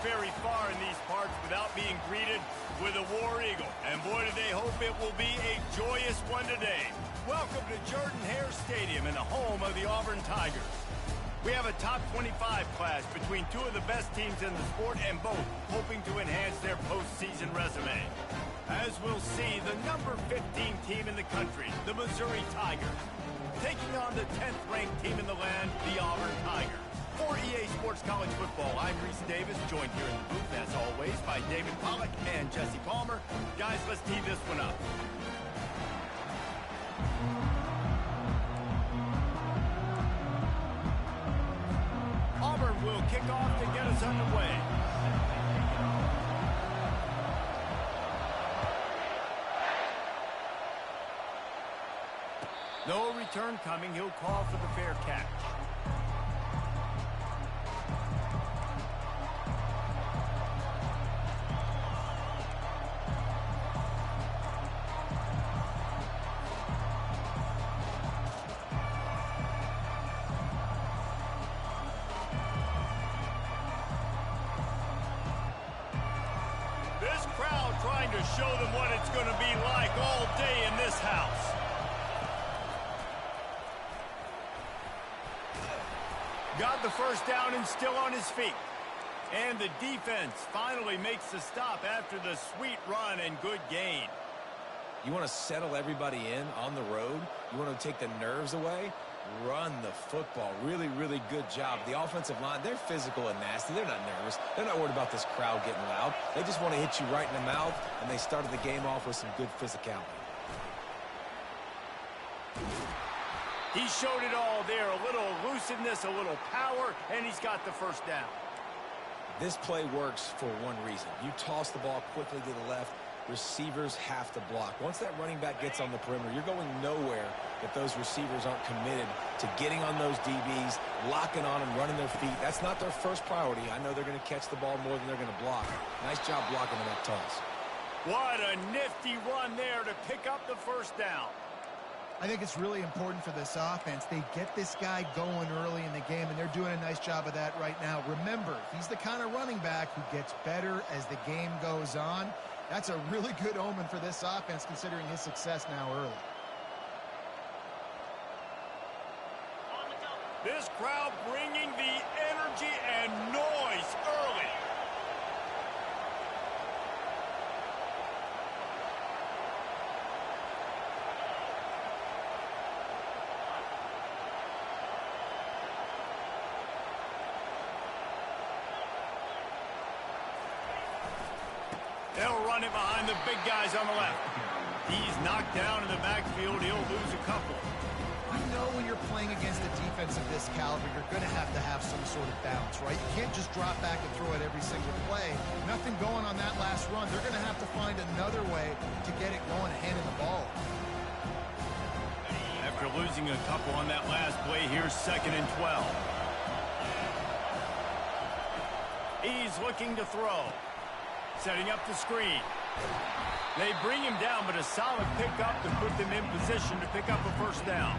very far in these parts without being greeted with a War Eagle. And boy, do they hope it will be a joyous one today. Welcome to Jordan-Hare Stadium and the home of the Auburn Tigers. We have a top 25 class between two of the best teams in the sport and both hoping to enhance their postseason resume. As we'll see, the number 15 team in the country, the Missouri Tigers, taking on the 10th ranked team in the land, the Auburn Tigers. For EA Sports College Football, I'm Reese Davis, joined here in the booth, as always, by David Pollack and Jesse Palmer. Guys, let's tee this one up. Auburn will kick off to get us underway. No return coming. He'll call for the fair catch. This crowd trying to show them what it's going to be like all day in this house. Got the first down and still on his feet. And the defense finally makes the stop after the sweet run and good gain. You want to settle everybody in on the road? You want to take the nerves away? Run the football. Really, really good job. The offensive line, they're physical and nasty. They're not nervous. They're not worried about this crowd getting loud. They just want to hit you right in the mouth, and they started the game off with some good physicality. He showed it all there. A little elusiveness, a little power, and he's got the first down. This play works for one reason. You toss the ball quickly to the left. Receivers have to block. Once that running back gets on the perimeter, you're going nowhere if those receivers aren't committed to getting on those DBs, locking on them, running their feet. That's not their first priority. I know they're going to catch the ball more than they're going to block. Nice job blocking on that toss. What a nifty run there to pick up the first down. I think it's really important for this offense. They get this guy going early in the game, and they're doing a nice job of that right now. Remember, he's the kind of running back who gets better as the game goes on. That's a really good omen for this offense, considering his success now early. This crowd bringing the energy and noise early. They'll run it behind the big guys on the left. He's knocked down in the backfield. He'll lose a couple. You know when you're playing against a defense of this caliber, you're going to have some sort of bounce, right? You can't just drop back and throw it every single play. Nothing going on that last run. They're going to have to find another way to get it going, handing the ball. After losing a couple on that last play, here's 2nd and 12. He's looking to throw. Setting up the screen. They bring him down, but a solid pickup to put them in position to pick up a first down.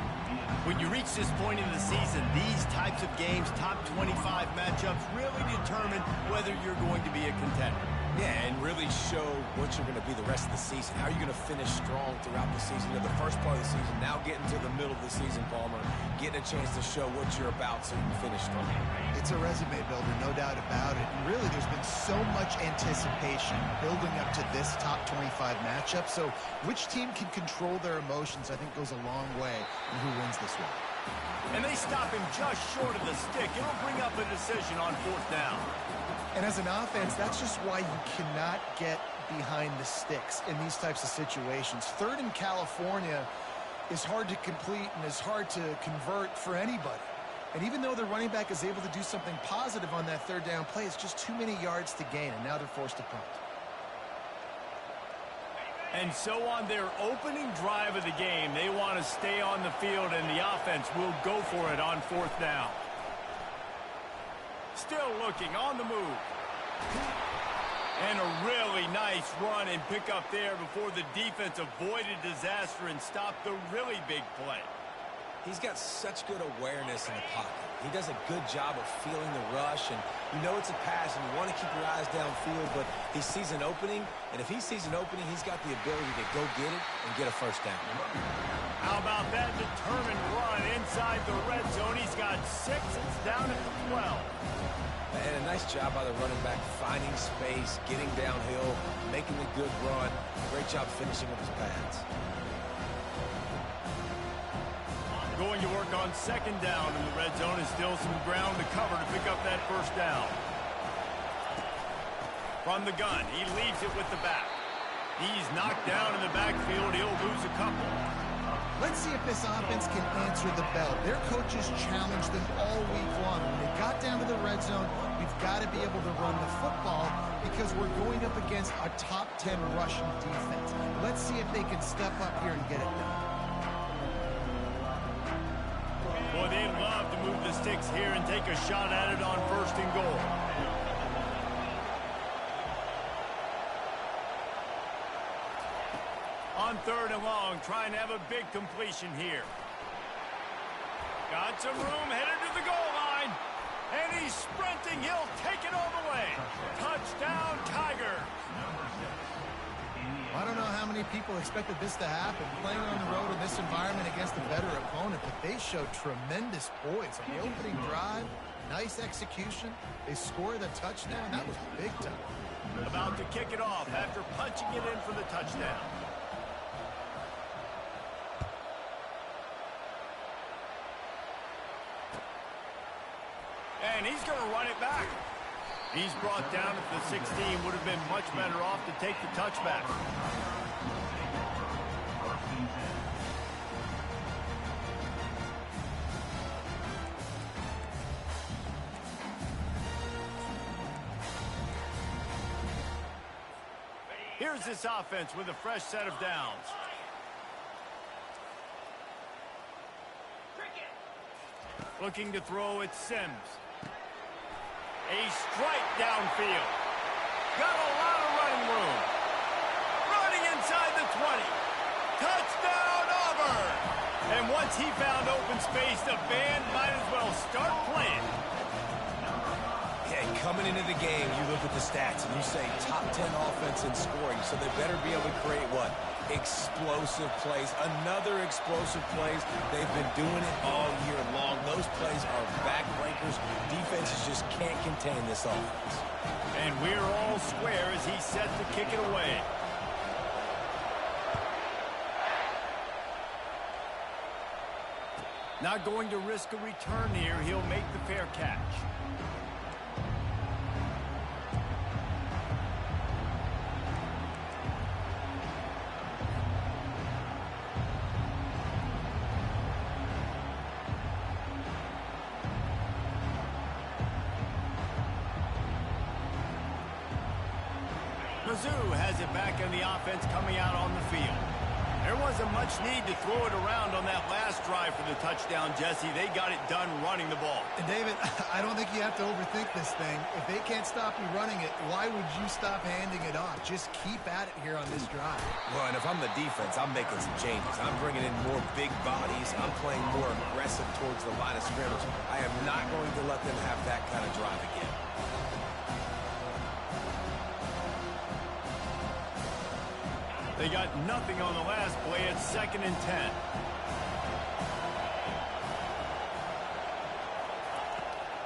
When you reach this point in the season, these types of games, top 25 matchups, really determine whether you're going to be a contender. Yeah, and really show what you're going to be the rest of the season. How are you going to finish strong throughout the season? You know, the first part of the season, now getting to the middle of the season, Palmer, getting a chance to show what you're about so you can finish strong. It's a resume builder, no doubt about it. And really, there's been so much anticipation building up to this top 25 matchup. So which team can control their emotions, I think, goes a long way in who wins this one. And they stop him just short of the stick. It'll bring up a decision on 4th down. And as an offense, that's just why you cannot get behind the sticks in these types of situations. 3rd in California is hard to complete and is hard to convert for anybody. And even though the running back is able to do something positive on that 3rd down play, it's just too many yards to gain, and now they're forced to punt. And so on their opening drive of the game, they want to stay on the field, and the offense will go for it on 4th down. Still looking on the move. And a really nice run and pick up there before the defense avoided disaster and stopped the really big play. He's got such good awareness in the pocket. He does a good job of feeling the rush, and you know it's a pass, and you want to keep your eyes downfield, but he sees an opening, and if he sees an opening, he's got the ability to go get it and get a first down. How about that determined run inside the red zone? He's got 6. It's down at the 12. And a nice job by the running back, finding space, getting downhill, making a good run. Great job finishing with his pads. Going to work on second down in the red zone, and still some ground to cover to pick up that first down. From the gun, he leaves it with the back. He's knocked down in the backfield. He'll lose a couple. Let's see if this offense can answer the bell. Their coaches challenged them all week long. When they got down to the red zone, we've got to be able to run the football because we're going up against a top 10 rushing defense. Let's see if they can step up here and get it done. Boy, they'd love to move the sticks here and take a shot at it on first and goal. On third and long, trying to have a big completion here. Got some room, headed to the goal line. And he's sprinting. He'll take it all the way. Touchdown, Tigers. I don't know how many people expected this to happen, playing on the road in this environment against a better opponent, but they showed tremendous poise on the opening drive. Nice execution. They score the touchdown. That was big time. About to kick it off after punching it in for the touchdown. And he's going to run it back. He's brought down at the 16. Would have been much better off to take the touchback. Here's this offense with a fresh set of downs. Looking to throw, it's Sims. A strike downfield. Got a lot of running room. Running inside the 20. Touchdown, Auburn! And once he found open space, the band might as well start playing. Yeah, coming into the game, you look at the stats and you say top 10 offense in scoring, so they better be able to create what? Explosive plays. Another explosive plays. They've been doing it all year long. Those plays are backbreakers. Defenses just can't contain this offense. And we're all square as he's set to kick it away. Not going to risk a return here. He'll make the fair catch. Mizzou has it back in the offense coming out on the field. There wasn't much need to throw it around on that last drive for the touchdown, Jesse. They got it done running the ball. And David, I don't think you have to overthink this thing. If they can't stop you running it, why would you stop handing it off? Just keep at it here on this drive. Well, and if I'm the defense, I'm making some changes. I'm bringing in more big bodies. I'm playing more aggressive towards the line of scrimmage. I am not going to let them have that kind of drive again. They got nothing on the last play. It's 2nd and 10.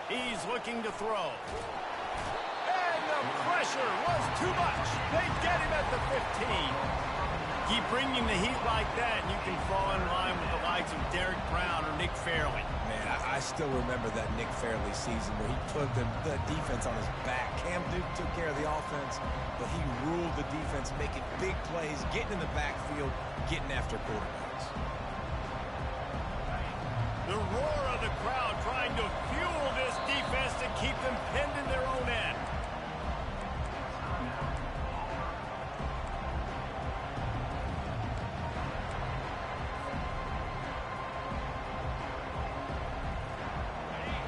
He's looking to throw. And the pressure was too much. They get him at the 15. Keep bringing the heat like that, and you can fall in line with the likes of Derek Brown or Nick Fairley. Man, I still remember that Nick Fairley season where he put the defense on his back. Cam Duke took care of the offense, but he ruled the defense, making big plays, getting in the backfield, getting after quarterbacks. The roar of the crowd trying to fuel this defense to keep them pinned in their own end.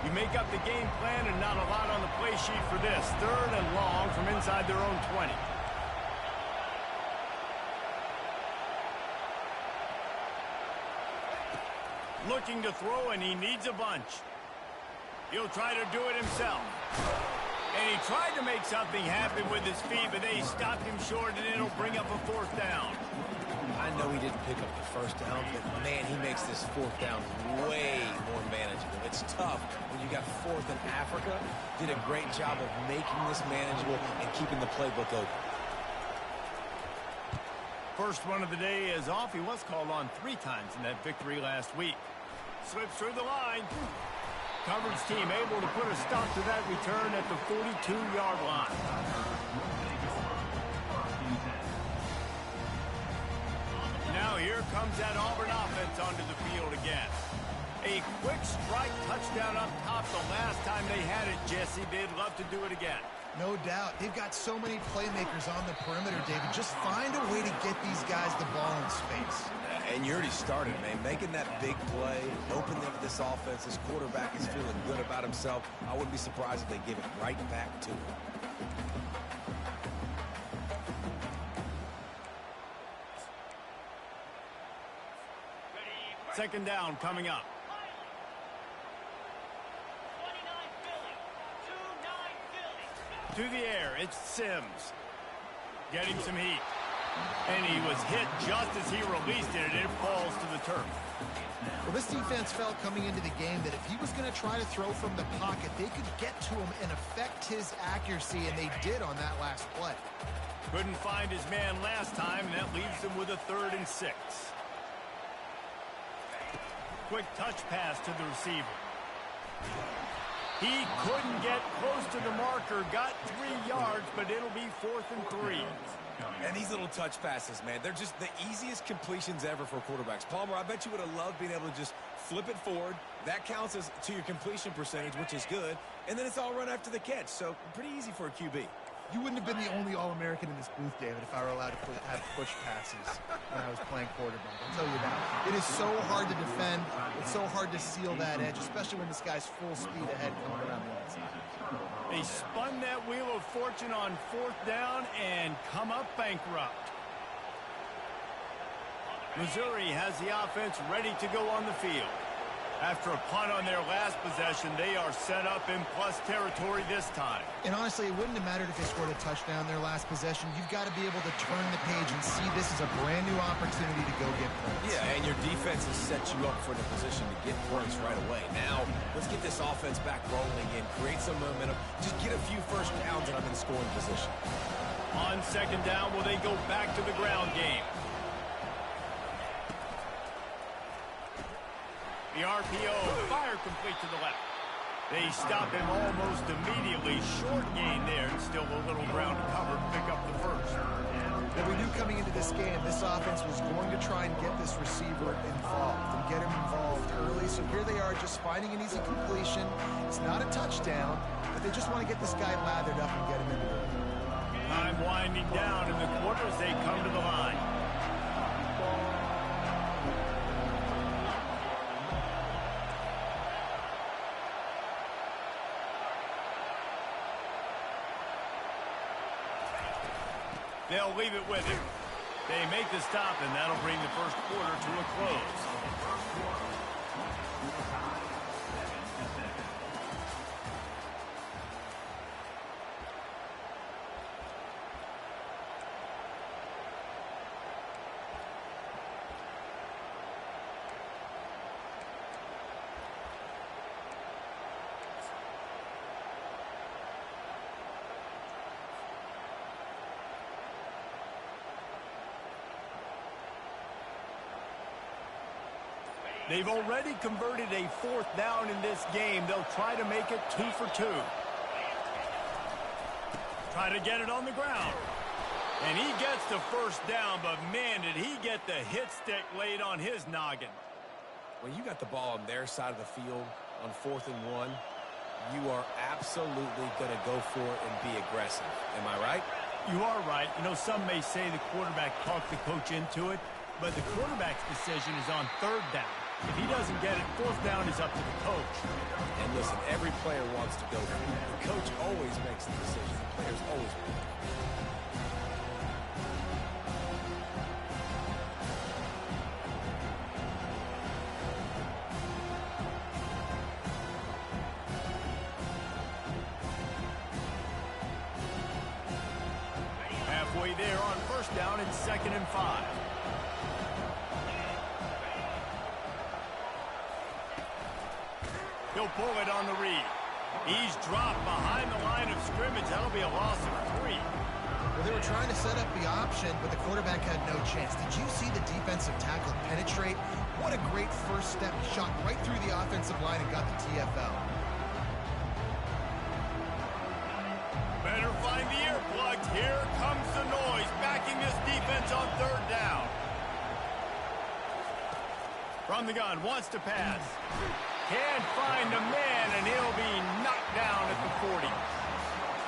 You make up the game plan and not a lot on the play sheet for this. 3rd and long from inside their own 20. Looking to throw, and he needs a bunch. He'll try to do it himself. And he tried to make something happen with his feet, but they stopped him short, and it'll bring up a 4th down. I know he didn't pick up the 1st down, but, man, he makes this 4th down way more manageable. It's tough when you got 4th in Africa. Did a great job of making this manageable and keeping the playbook open. First one of the day is off. He was called on 3 times in that victory last week. Slips through the line. Coverage team able to put a stop to that return at the 42-yard line. Now here comes that Auburn offense onto the field again. A quick strike touchdown up top the last time they had it, Jesse. They'd love to do it again. No doubt. They've got so many playmakers on the perimeter, David. Just find a way to get these guys the ball in space. And you already started, man. Making that big play, opening up this offense. This quarterback is feeling good about himself. I wouldn't be surprised if they give it right back to him. Second down coming up. To the air, it's Sims. Getting some heat. And he was hit just as he released it, and it falls to the turf. Well, this defense felt coming into the game that if he was going to try to throw from the pocket, they could get to him and affect his accuracy, and they did on that last play. Couldn't find his man last time, and that leaves him with a 3rd and 6. Quick touch pass to the receiver. He couldn't get close to the marker, got 3 yards, but it'll be 4th and 3. And these little touch passes, man, they're just the easiest completions ever for quarterbacks. Palmer, I bet you would have loved being able to just flip it forward. That counts as to your completion percentage, which is good. And then it's all run after the catch, so pretty easy for a QB. You wouldn't have been the only All-American in this booth, David, if I were allowed to have push passes when I was playing quarterback. I'll tell you that. It is so hard to defend. It's so hard to seal that edge, especially when this guy's full speed ahead coming around the outside. They spun that wheel of fortune on 4th down and come up bankrupt. Missouri has the offense ready to go on the field. After a punt on their last possession, they are set up in plus territory this time. And honestly, it wouldn't have mattered if they scored a touchdown their last possession. You've got to be able to turn the page and see this as a brand new opportunity to go get points. Yeah, and your defense has set you up for the position to get points right away. Now, let's get this offense back rolling again, create some momentum, just get a few first downs and I'm in scoring position. On 2nd down, will they go back to the ground game? The RPO, fire complete to the left. They stop him almost immediately. Short gain there, and still a little ground to cover to pick up the 1st. Well, we knew coming into this game, this offense was going to try and get this receiver involved and get him involved early. So here they are just finding an easy completion. It's not a touchdown, but they just want to get this guy lathered up and get him into the game. Time winding down in the quarter as they come to the line. They'll leave it with him. They make the stop, and that'll bring the first quarter to a close. They've already converted a 4th down in this game. They'll try to make it 2 for 2. Try to get it on the ground. And he gets the first down, but man, did he get the hit stick laid on his noggin. When you got the ball on their side of the field on 4th and 1, you are absolutely going to go for it and be aggressive. Am I right? You are right. You know, some may say the quarterback talked the coach into it, but the quarterback's decision is on 3rd down. If he doesn't get it, 4th down is up to the coach. And listen, every player wants to go there. The coach always makes the decision. The players always win. there on first down and 2nd and 5. He'll pull it on the read. He's dropped behind the line of scrimmage. That'll be a loss of 3. Well, they were trying to set up the option, but the quarterback had no chance. Did you see the defensive tackle penetrate? What a great first step. He shot right through the offensive line and got the TFL. Better find the earplugs. Here comes the noise, backing this defense on 3rd down. From the gun, wants to pass. Can't find a man, and he'll be knocked down at the 40.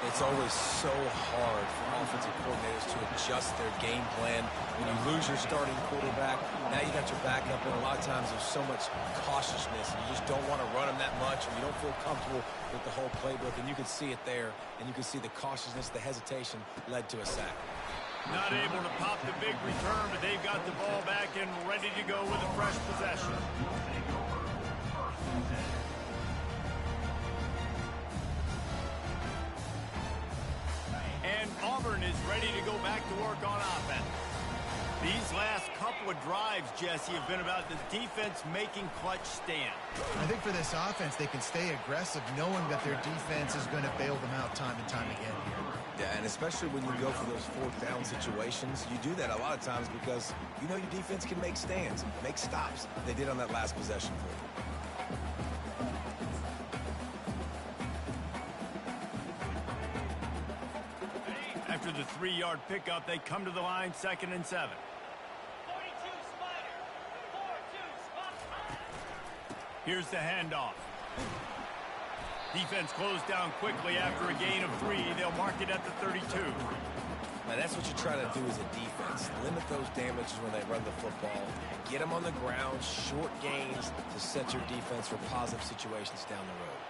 It's always so hard for offensive coordinators to adjust their game plan. When you lose your starting quarterback, now you got your backup, and a lot of times there's so much cautiousness, and you just don't want to run them that much, or you don't feel comfortable with the whole playbook, and you can see it there, and you can see the cautiousness, the hesitation led to a sack. Not able to pop the big return, but they've got the ball back and ready to go with a fresh possession. And Auburn is ready to go back to work on offense. These last couple of drives, Jesse, have been about the defense making clutch stand. I think for this offense, they can stay aggressive knowing that their defense is going to bail them out time and time again here. Yeah, and especially when you go for those 4th down situations, you do that a lot of times because you know your defense can make stands, make stops. They did on that last possession for you. After the 3-yard pickup, they come to the line, 2nd and 7. Here's the handoff. Defense closed down quickly after a gain of 3. They'll mark it at the 32. Now, that's what you try to do as a defense. Limit those damages when they run the football. Get them on the ground, short gains to set your defense for positive situations down the road.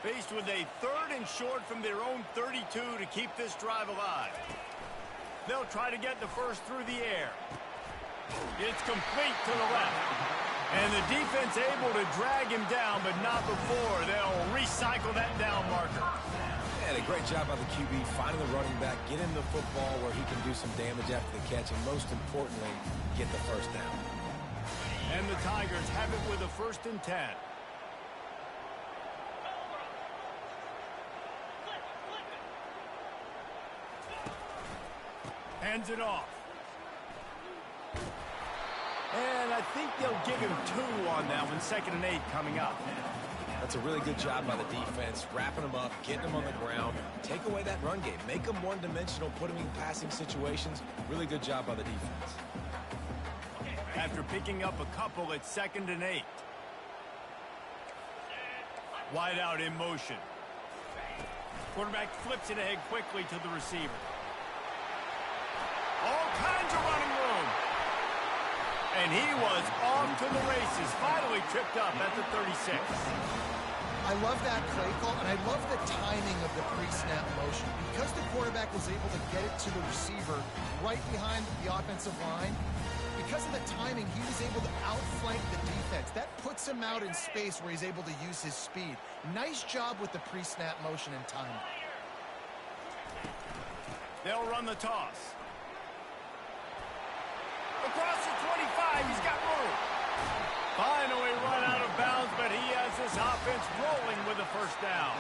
Faced with a 3rd and short from their own 32 to keep this drive alive. They'll try to get the first through the air. It's complete to the left. And the defense able to drag him down, but not before. They'll recycle that down marker. And a great job by the QB finding the running back, get him the football where he can do some damage after the catch, and most importantly, get the first down. And the Tigers have it with a 1st and 10. Hands it off. And I think they'll give him 2 on that one. 2nd and 8 coming up. That's a really good job by the defense, wrapping them up, getting them on the ground. Take away that run game. Make them one-dimensional, put them in passing situations. Really good job by the defense. After picking up a couple, it's 2nd and 8. Wide out in motion. Quarterback flips it ahead quickly to the receiver. All kinds of running room. And he was off to the races. Finally tripped up at the 36. I love that play call, and I love the timing of the pre-snap motion. Because the quarterback was able to get it to the receiver right behind the offensive line, because of the timing, he was able to outflank the defense. That puts him out in space where he's able to use his speed. Nice job with the pre-snap motion and timing. They'll run the toss. Across the 25, he's got room. Finally run out of bounds, but he has this offense rolling with a 1st down.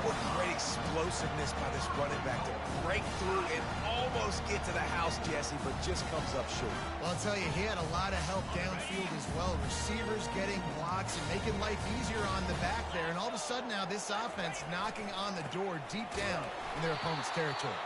What great explosiveness by this running back to break through and almost get to the house, Jesse, but just comes up short. Well, I'll tell you, he had a lot of help downfield as well. Receivers getting blocks and making life easier on the back there. And all of a sudden now this offense knocking on the door deep down in their opponent's territory.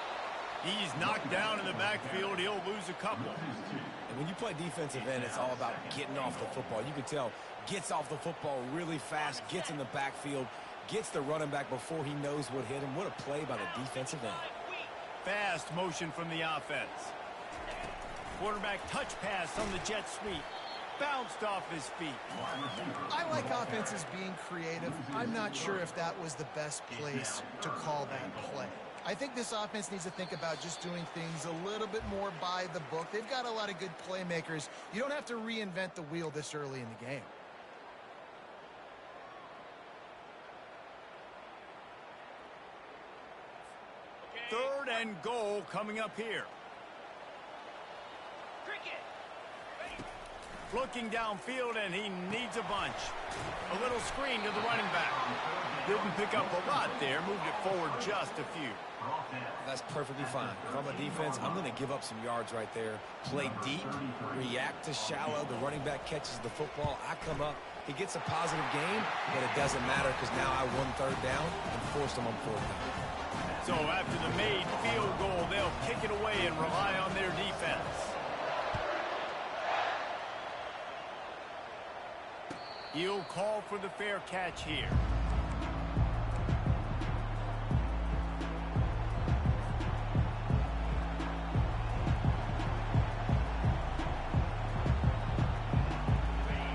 He's knocked down in the backfield. He'll lose a couple. And when you play defensive end, it's all about getting off the football. You can tell, gets off the football really fast, gets in the backfield, gets the running back before he knows what hit him. What a play by the defensive end. Fast motion from the offense. Quarterback touch pass on the jet sweep. Bounced off his feet. I like offenses being creative. I'm not sure if that was the best place to call that play. I think this offense needs to think about just doing things a little bit more by the book. They've got a lot of good playmakers. You don't have to reinvent the wheel this early in the game. 3rd and goal coming up here. Looking downfield, and he needs a bunch. A little screen to the running back. Didn't pick up a lot there. Moved it forward just a few. That's perfectly fine. If I'm a defense, I'm going to give up some yards right there. Play deep, react to shallow. The running back catches the football. I come up. He gets a positive gain, but it doesn't matter because now I won third down and forced him on fourth down. So after the made field goal, they'll kick it away and rely on their defense. He'll call for the fair catch here.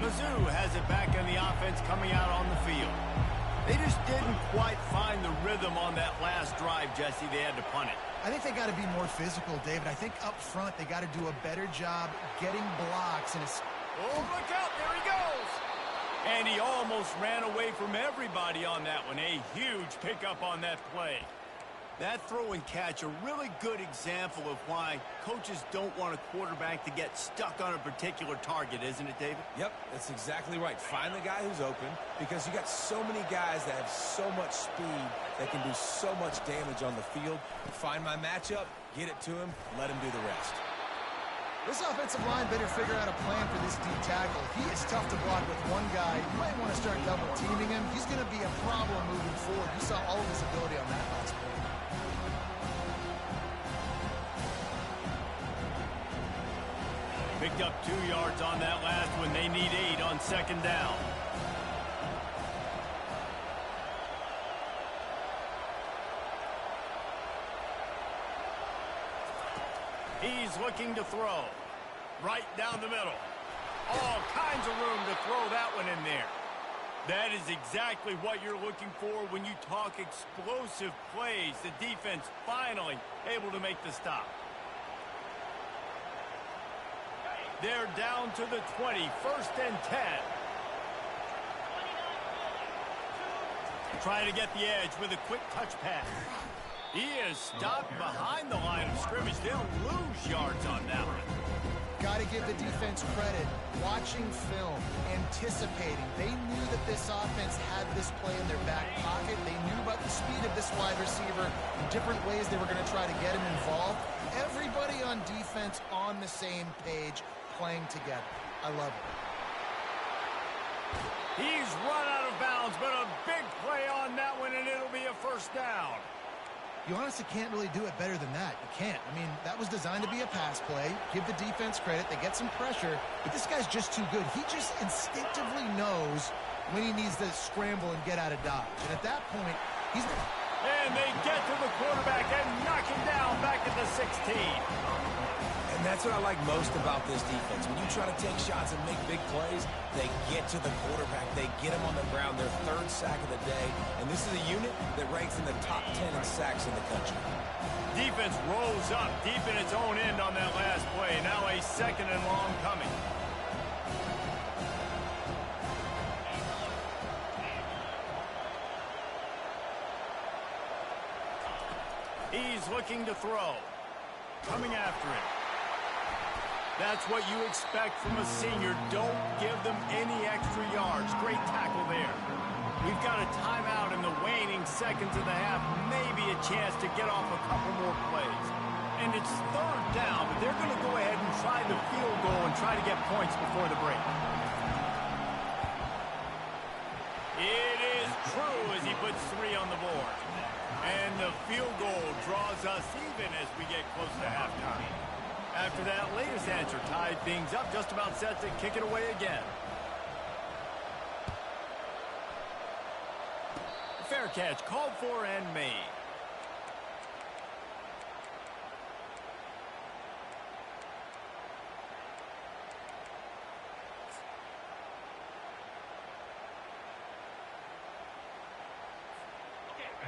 Mizzou has it back in the offense coming out on the field. They just didn't quite find the rhythm on that last drive, Jesse. They had to punt it. I think they got to be more physical, David. I think up front they got to do a better job getting blocks. Oh, look out. There he goes. And he almost ran away from everybody on that one. A huge pickup on that play. That throw and catch, a really good example of why coaches don't want a quarterback to get stuck on a particular target, isn't it, David? Yep, that's exactly right. Find the guy who's open because you got so many guys that have so much speed that can do so much damage on the field. Find my matchup, get it to him, let him do the rest. This offensive line better figure out a plan for this D tackle. He is tough to block with one guy. You might want to start double teaming him. He's going to be a problem moving forward. You saw all of his ability on that last play. Picked up 2 yards on that last one. They need 8 on second down. He's looking to throw. Right down the middle. All kinds of room to throw that one in there. That is exactly what you're looking for when you talk explosive plays. The defense finally able to make the stop. They're down to the 20, 1st and 10. Trying to get the edge with a quick touch pass. He is stopped behind the line of scrimmage. They'll lose yards on that one. Got to give the defense credit. Watching film, anticipating. They knew that this offense had this play in their back pocket. They knew about the speed of this wide receiver and different ways they were going to try to get him involved. Everybody on defense on the same page, playing together. I love it. He's run out of bounds, but a big play on that one, and it'll be a 1st down. You honestly can't really do it better than that. You can't. I mean, that was designed to be a pass play. Give the defense credit. They get some pressure, but this guy's just too good. He just instinctively knows when he needs to scramble and get out of dodge. And at that point, he's... And they get to the quarterback and knock him down back at the 16. And that's what I like most about this defense. When you try to take shots and make big plays, they get to the quarterback. They get him on the ground, their 3rd sack of the day. And this is a unit that ranks in the top 10 in sacks in the country. Defense rolls up deep in its own end on that last play. Now a 2nd and long coming. He's looking to throw. Coming after it. That's what you expect from a senior. Don't give them any extra yards. Great tackle there. We've got a timeout in the waning seconds of the half. Maybe a chance to get off a couple more plays. And it's 3rd down, but they're going to go ahead and try the field goal and try to get points before the break. It is true as he puts 3 on the board. And the field goal draws us even as we get close to halftime. After that latest answer tied things up, just about set to kick it away again. Fair catch called for and made.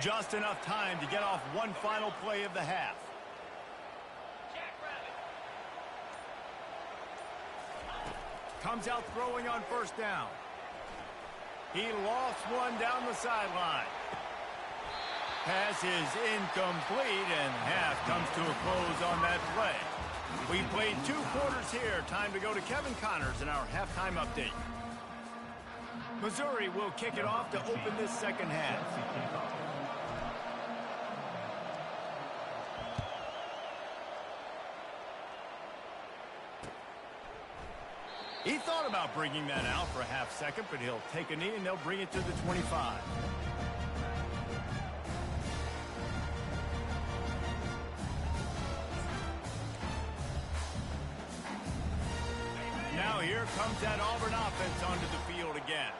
Just enough time to get off one final play of the half. Comes out throwing on 1st down. He lost one down the sideline. Pass is incomplete, and half comes to a close on that play. We've played 2 quarters here. Time to go to Kevin Connors in our halftime update. Missouri will kick it off to open this second half. He thought about bringing that out for a half second, but he'll take a knee and they'll bring it to the 25. Now here comes that Auburn offense onto the field again.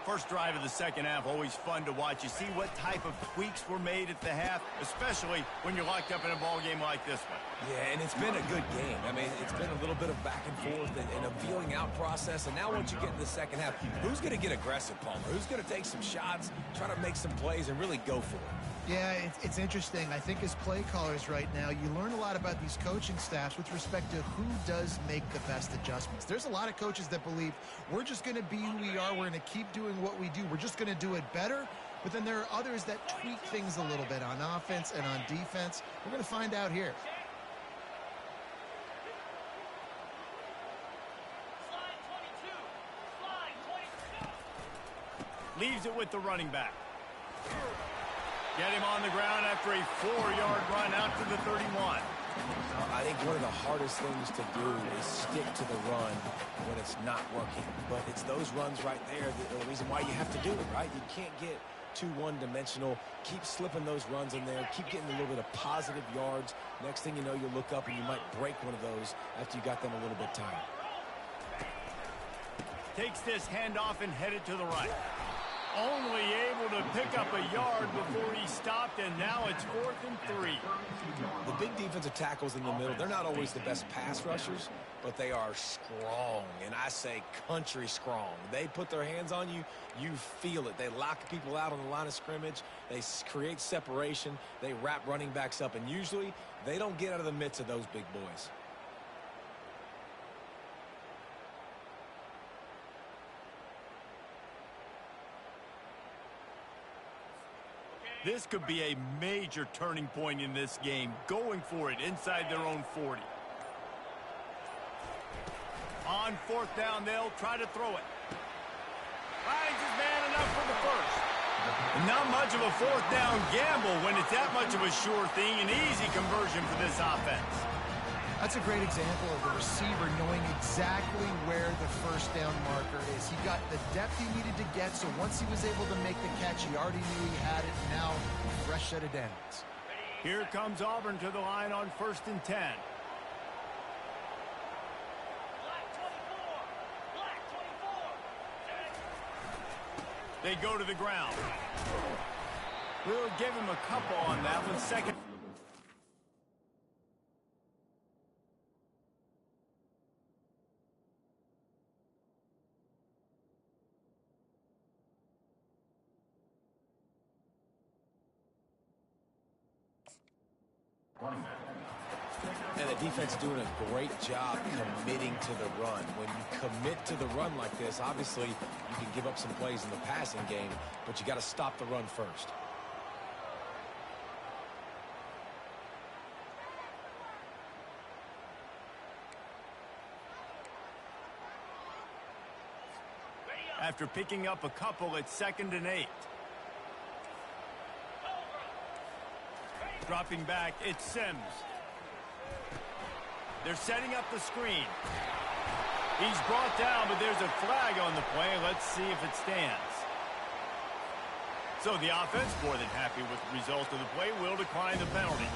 First drive of the second half, always fun to watch. You see what type of tweaks were made at the half, especially when you're locked up in a ball game like this one. Yeah, and it's been a good game. I mean, it's been a little bit of back and forth and a feeling out process. And now once you get in the second half, who's going to get aggressive, Palmer? Who's going to take some shots, try to make some plays, and really go for it? Yeah, it's interesting. I think as play callers right now, you learn a lot about these coaching staffs with respect to who does make the best adjustments. There's a lot of coaches that believe we're just going to be who we are. We're going to keep doing what we do. We're just going to do it better. But then there are others that tweak things a little bit on offense and on defense. We're going to find out here. Leaves it with the running back. Get him on the ground after a 4-yard run out to the 31. I think one of the hardest things to do is stick to the run when it's not working. But it's those runs right there that are the reason why you have to do it, right? You can't get too one-dimensional. Keep slipping those runs in there. Keep getting a little bit of positive yards. Next thing you know, you look up and you might break one of those after you got them a little bit tired. Takes this handoff and headed to the right. Only able to pick up a yard before he stopped, and now it's 4th and 3. The big defensive tackles in the middle, they're not always the best pass rushers, but they are strong, and I say country strong. They put their hands on you, you feel it. They lock people out on the line of scrimmage. They create separation. They wrap running backs up, and usually they don't get out of the midst of those big boys. This could be a major turning point in this game. Going for it inside their own 40. On 4th down, they'll try to throw it. Finds his man enough for the first. And not much of a 4th down gamble when it's that much of a sure thing. An easy conversion for this offense. That's a great example of the receiver knowing exactly where the first down marker is. He got the depth he needed to get, so once he was able to make the catch, he already knew he had it. Now, a fresh set of downs. Here comes Auburn to the line on 1st and 10. They go to the ground. We'll give him a couple on that one. Second. And the defense is doing a great job committing to the run. When you commit to the run like this, obviously you can give up some plays in the passing game, but you got to stop the run first. After picking up a couple, it's 2nd and 8. Dropping back, it's Sims. They're setting up the screen. He's brought down, but there's a flag on the play. Let's see if it stands. So the offense, more than happy with the result of the play, will decline the penalty.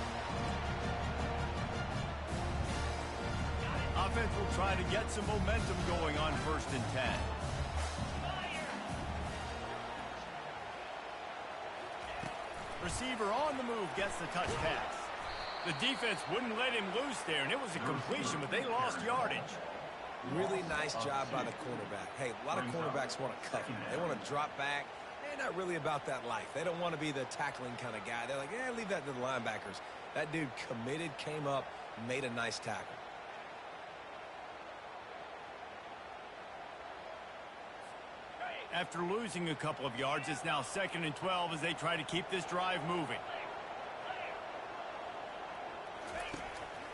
Offense will try to get some momentum going on 1st and 10. Receiver on the move gets the touch pass. The defense wouldn't let him loose there, and it was a completion, but they lost yardage. Really nice job by the cornerback. Hey, a lot of cornerbacks want to cut. They want to drop back. They're not really about that life. They don't want to be the tackling kind of guy. They're like, yeah, leave that to the linebackers. That dude committed, came up, made a nice tackle. After losing a couple of yards, it's now 2nd and 12 as they try to keep this drive moving.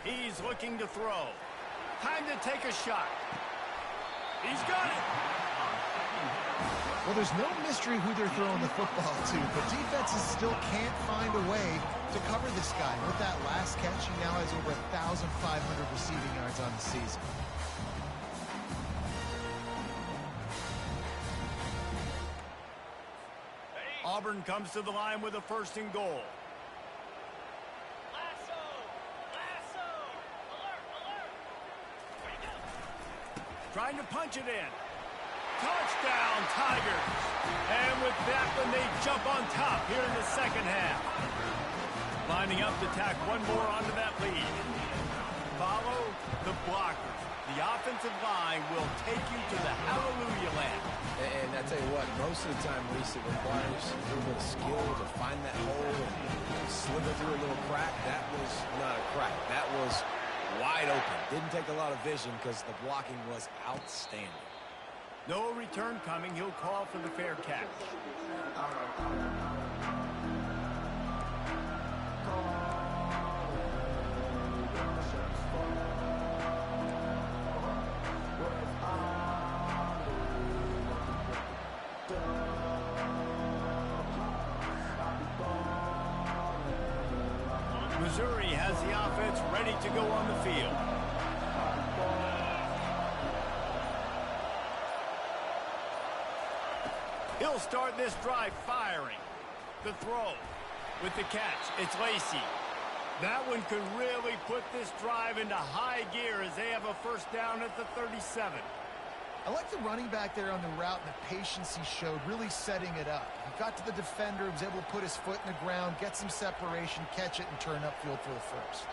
He's looking to throw. Time to take a shot. He's got it. Well, there's no mystery who they're throwing the football to, but defenses still can't find a way to cover this guy. With that last catch, he now has over 1,500 receiving yards on the season. Auburn comes to the line with a 1st and goal. Trying to punch it in. Touchdown, Tigers. And with that one, they jump on top here in the 2nd half. Lining up to tack one more onto that lead. Follow the blockers. The offensive line will take you to the hallelujah land. And I tell you what, most of the time, Reese, it requires a little bit of skill to find that hole and slither through a little crack. That was not a crack. That was wide open. Didn't take a lot of vision because the blocking was outstanding. No return coming. He'll call for the fair catch. Missouri has the offense ready to go on the field. He'll start this drive firing. The throw with the catch. It's Lacey. That one could really put this drive into high gear as they have a 1st down at the 37. I like the running back there on the route and the patience he showed, really setting it up. He got to the defender, was able to put his foot in the ground, get some separation, catch it, and turn upfield for the 1st.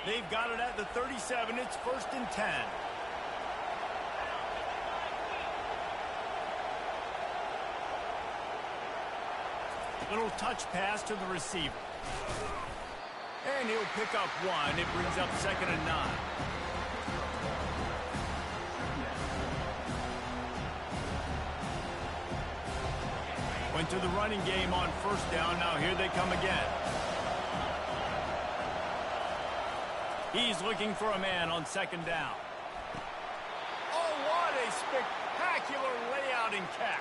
They've got it at the 37. It's 1st and 10. Little touch pass to the receiver. And he'll pick up one. It brings up 2nd and 9. Went to the running game on 1st down. Now here they come again. He's looking for a man on 2nd down. Oh, what a spectacular layout and catch.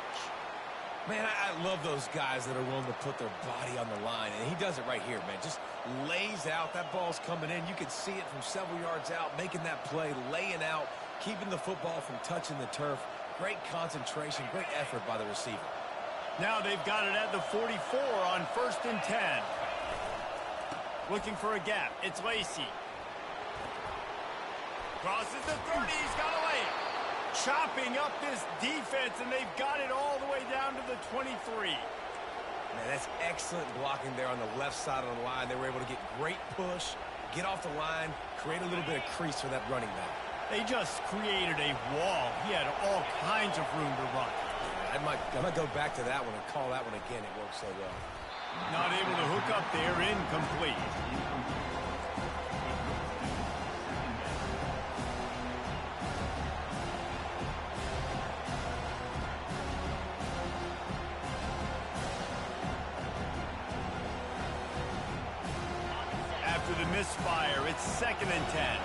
Man, I love those guys that are willing to put their body on the line, and he does it right here, man. Just lays out. That ball's coming in. You can see it from several yards out, making that play, laying out, keeping the football from touching the turf. Great concentration, great effort by the receiver. Now they've got it at the 44 on 1st and 10. Looking for a gap. It's Lacey. Crosses the 30. He's got a lane. Chopping up this defense, and they've got it all the way down to the 23. Man, that's excellent blocking there on the left side of the line. They were able to get great push, get off the line, create a little bit of crease for that running back. They just created a wall. He had all kinds of room to run. I might go back to that one and call that one again. It worked so well. Not able to hook up there. Incomplete. After the misfire, it's 2nd and 10.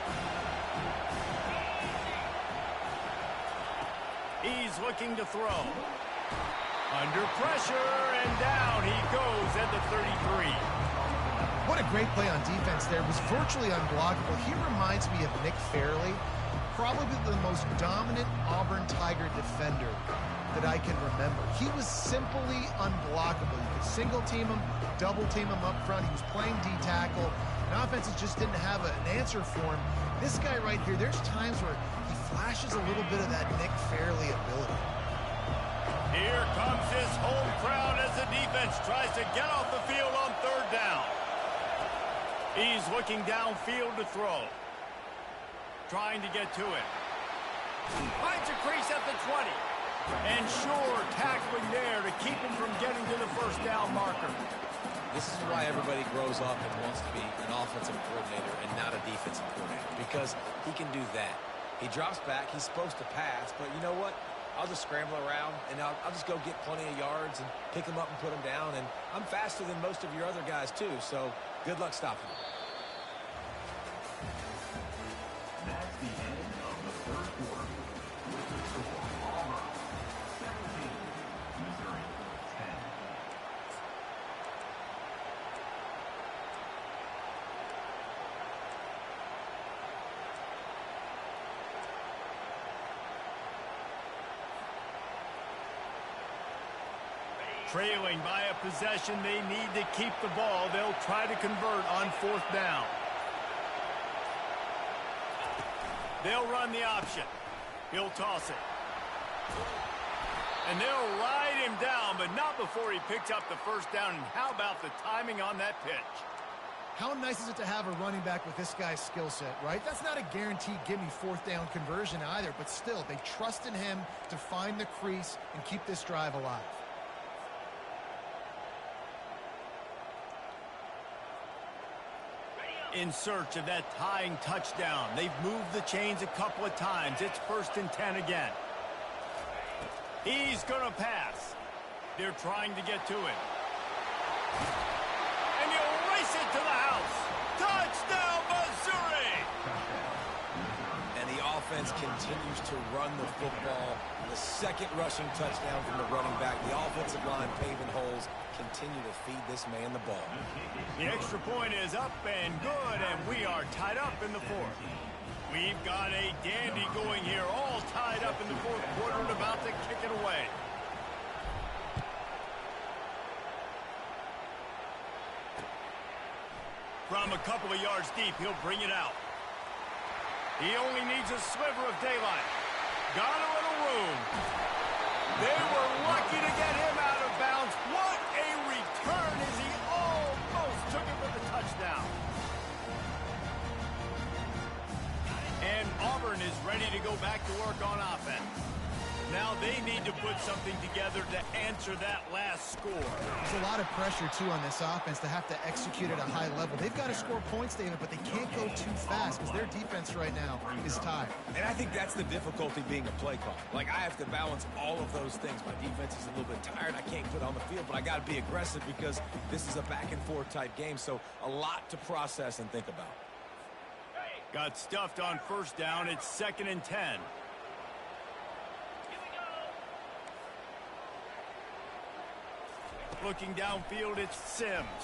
He's looking to throw. Under pressure, and down he goes at the 33. What a great play on defense there. It was virtually unblockable. He reminds me of Nick Fairley, probably the most dominant Auburn Tiger defender that I can remember. He was simply unblockable. You could single team him, double team him up front. He was playing D-tackle, and offenses just didn't have an answer for him. This guy right here, there's times where he flashes a little bit of that Nick Fairley ability. Here comes his home crowd as the defense tries to get off the field on 3rd down. He's looking downfield to throw. Trying to get to it. Finds a crease at the 20. And sure, tackling there to keep him from getting to the 1st down marker. This is why everybody grows up and wants to be an offensive coordinator and not a defensive coordinator, because he can do that. He drops back. He's supposed to pass, but you know what? I'll just scramble around, and I'll just go get plenty of yards and pick them up and put them down. And I'm faster than most of your other guys, too, so good luck stopping me. That's the end of the third quarter. With the score, Auburn 17, Missouri 10. Trailing by a possession, they need to keep the ball. They'll try to convert on fourth down. They'll run the option. He'll toss it. And they'll ride him down, but not before he picks up the first down. And how about the timing on that pitch? How nice is it to have a running back with this guy's skill set, right? That's not a guaranteed give-me fourth down conversion either, but still, they trust in him to find the crease and keep this drive alive. In search of that tying touchdown. They've moved the chains a couple of times. It's 1st and 10 again. He's going to pass. They're trying to get to him. And he'll race it to the house. Touchdown, Missouri! And the offense continues to run the football. The second rushing touchdown from the running back. The offensive line paving holes. Continue to feed this man the ball. The extra point is up and good, and we are tied up in the fourth. We've got a dandy going here, all tied up in the fourth quarter and about to kick it away. From a couple of yards deep, he'll bring it out. He only needs a sliver of daylight. Got a little room. They were lucky to get him out of bounds. What a return as he almost took it for the touchdown. And Auburn is ready to go back to work on offense. Now they need to put something together to answer that last score. There's a lot of pressure, too, on this offense to have to execute at a high level. They've got to score points, David, but they can't go too fast because their defense right now is tired. And I think that's the difficulty being a play call. Like, I have to balance all of those things. My defense is a little bit tired. I can't put on the field, but I got to be aggressive because this is a back-and-forth type game, so a lot to process and think about. Got stuffed on first down. It's 2nd and 10. Looking downfield, it's Sims.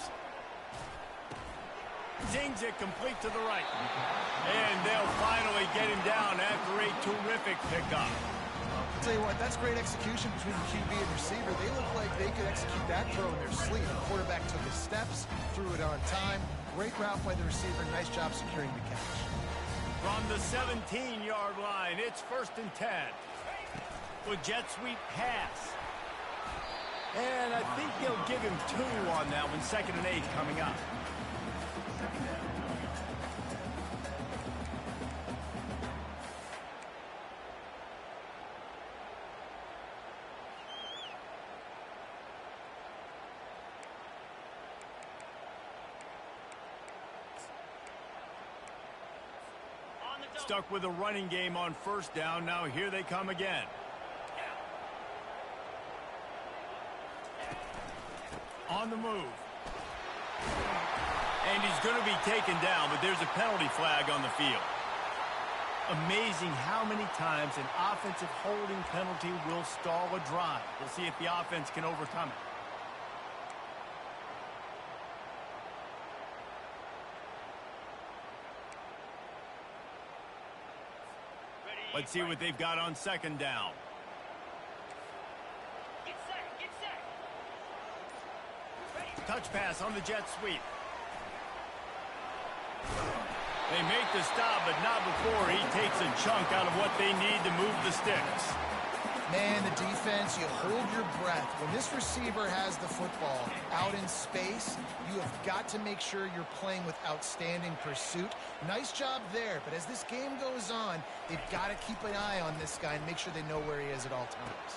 Zings it complete to the right. And they'll finally get him down after a terrific pickup. I'll tell you what, that's great execution between the QB and receiver. They look like they could execute that throw in their sleep. The quarterback took his steps, threw it on time. Great route by the receiver. Nice job securing the catch. From the 17-yard line, it's 1st and 10. With jet sweep pass. And I think they'll give him 2 on that one. 2nd and 8 coming up. Stuck with a running game on first down. Now here they come again. On the move. And he's going to be taken down, but there's a penalty flag on the field. Amazing how many times an offensive holding penalty will stall a drive. We'll see if the offense can overcome it. Let's see what they've got on 2nd down. Touch pass on the jet sweep. They make the stop, but not before he takes a chunk out of what they need to move the sticks. Man, the defense, you hold your breath. When this receiver has the football out in space, you have got to make sure you're playing with outstanding pursuit. Nice job there, but as this game goes on, they've got to keep an eye on this guy and make sure they know where he is at all times.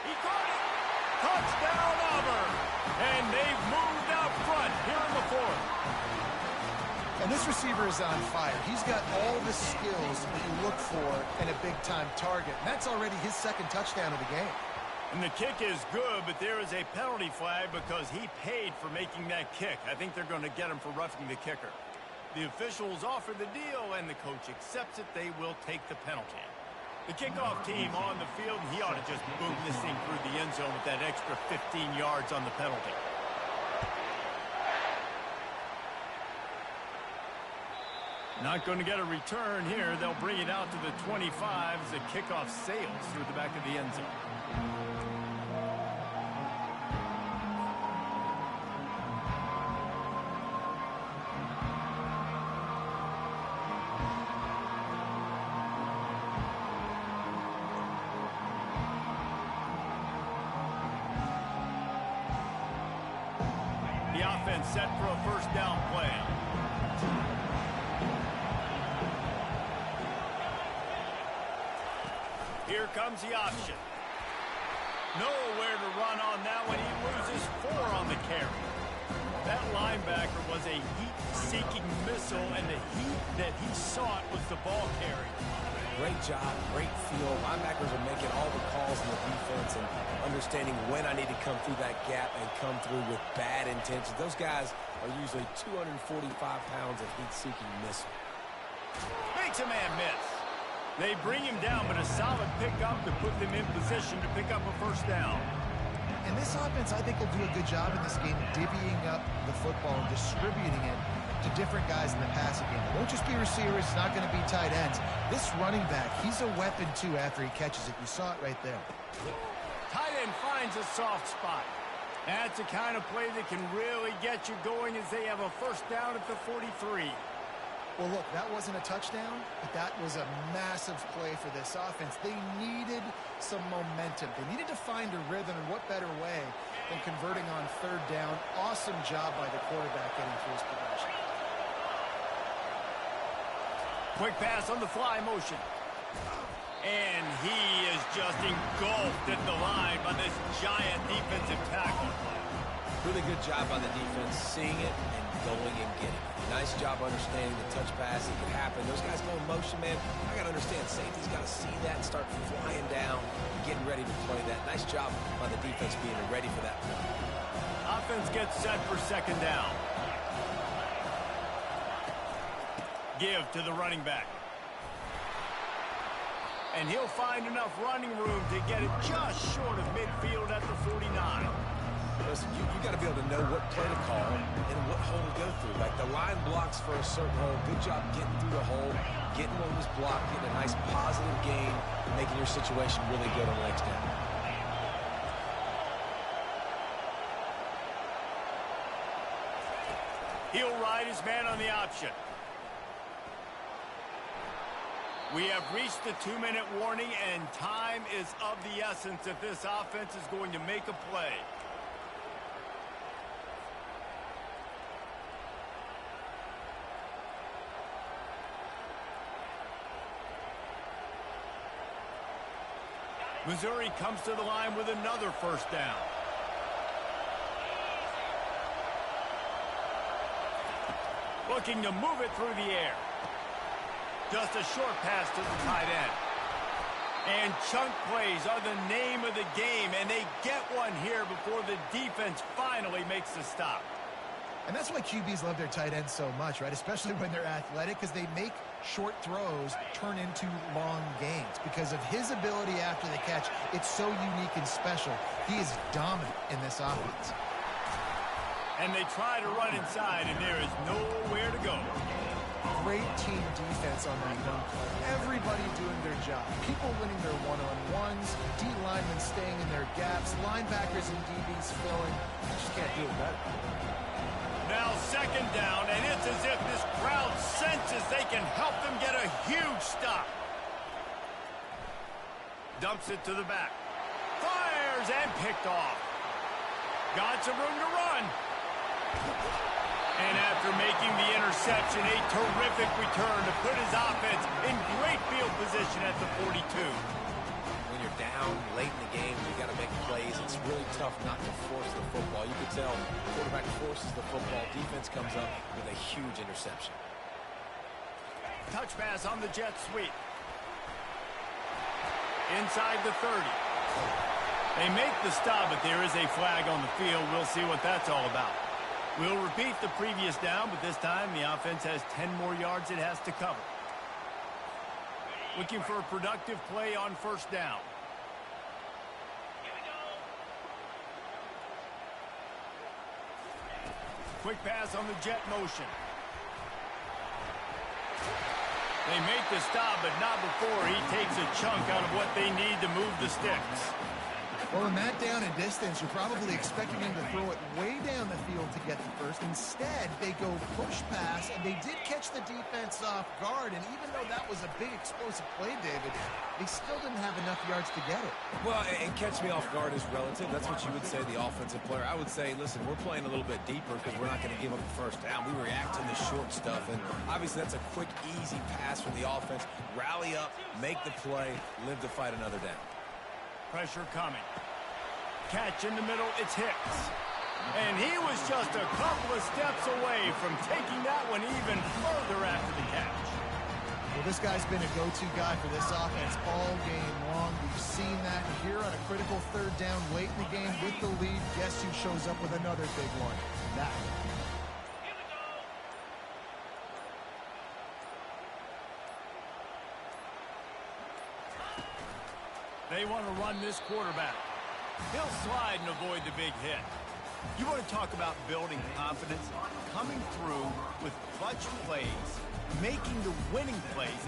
He caught it! Touchdown, Auburn! And they've moved out front here in the fourth. And this This receiver is on fire. He's got all the skills that you look for in a big-time target. And that's already his second touchdown of the game. And the kick is good, but there is a penalty flag because he paid for making that kick. I think they're going to get him for roughing the kicker. The officials offer the deal, and the coach accepts it. They will take the penalty. The kickoff team on the field, and he ought to just boom this thing through the end zone with that extra 15 yards on the penalty. Not going to get a return here. They'll bring it out to the 25 as the kickoff sails through the back of the end zone. The offense set for a first down play. Here comes the option. Nowhere to run on that one. He loses 4 on the carry. That linebacker was a heat-seeking missile, and the heat that he sought was the ball carry. Great job, great feel. Linebackers are making all the calls in the defense and understanding when I need to come through that gap and come through with bad intentions. Those guys are usually 245 pounds of heat-seeking missile. Makes a man miss. They bring him down, but a solid pickup to put them in position to pick up a first down. And this offense, I think, will do a good job in this game divvying up the football and distributing it to different guys in the passing game. It won't just be receivers. It's not going to be tight ends. This running back, he's a weapon, too, after he catches it. You saw it right there. Tight end finds a soft spot. That's the kind of play that can really get you going as they have a first down at the 43. Well, look, that wasn't a touchdown, but that was a massive play for this offense. They needed some momentum. They needed to find a rhythm, and what better way than converting on third down. Awesome job by the quarterback getting through his progression. Quick pass on the fly motion. And he is just engulfed at the line by this giant defensive tackle. Really good job by the defense, seeing it and going and getting it. Nice job understanding the touch pass that could happen. Those guys go in motion, man. I got to understand, safety's got to see that and start flying down and getting ready to play that. Nice job by the defense being ready for that play. Offense gets set for second down. Give to the running back. And he'll find enough running room to get it just short of midfield at the 49. Listen, you got to be able to know what play to call and what hole to go through. Like the line blocks for a certain hole. Good job getting through the hole, getting what was blocked, getting a nice positive gain, making your situation really good on the next down. He'll ride his man on the option. We have reached the 2-minute warning, and time is of the essence if this offense is going to make a play. Missouri comes to the line with another first down. Looking to move it through the air. Just a short pass to the tight end. And chunk plays are the name of the game, and they get one here before the defense finally makes the stop. And that's why QBs love their tight ends so much, right? Especially when they're athletic, because they make short throws turn into long gains. Because of his ability after the catch, it's so unique and special. He is dominant in this offense. And they try to run inside, and there is nowhere to go. Great team defense on that one play. Everybody doing their job. People winning their one-on-ones, D linemen staying in their gaps, linebackers and DBs filling. You just can't do it better. Now second down, and it's as if this crowd senses they can help them get a huge stop. Dumps it to the back. Fires and picked off. Got some room to run. And after making the interception, a terrific return to put his offense in great field position at the 42. When you're down late in the game, you got to make plays. It's really tough not to force the football. You can tell the quarterback forces the football. Defense comes up with a huge interception. Touch pass on the jet sweep. Inside the 30. They make the stop, but there is a flag on the field. We'll see what that's all about. We'll repeat the previous down, but this time the offense has 10 more yards it has to cover. Looking for a productive play on first down. Quick pass on the jet motion. They make the stop, but not before he takes a chunk out of what they need to move the sticks. Well, in that down and distance, you're probably expecting him to throw it way down the field to get the first. Instead, they go push pass, and they did catch the defense off guard. And even though that was a big explosive play, David, they still didn't have enough yards to get it. Well, and catch me off guard is relative. That's what you would say, the offensive player. I would say, listen, we're playing a little bit deeper because we're not going to give up the first down. We react to the short stuff, and obviously that's a quick, easy pass from the offense. Rally up, make the play, live to fight another down. Pressure coming. Catch in the middle, it's Hicks. And he was just a couple of steps away from taking that one even further after the catch. Well, this guy's been a go-to guy for this offense all game long. We've seen that here on a critical third down late in the game with the lead. Guess who shows up with another big one? That one. They want to run this quarterback. He'll slide and avoid the big hit. You want to talk about building confidence? Coming through with clutch plays, making the winning plays.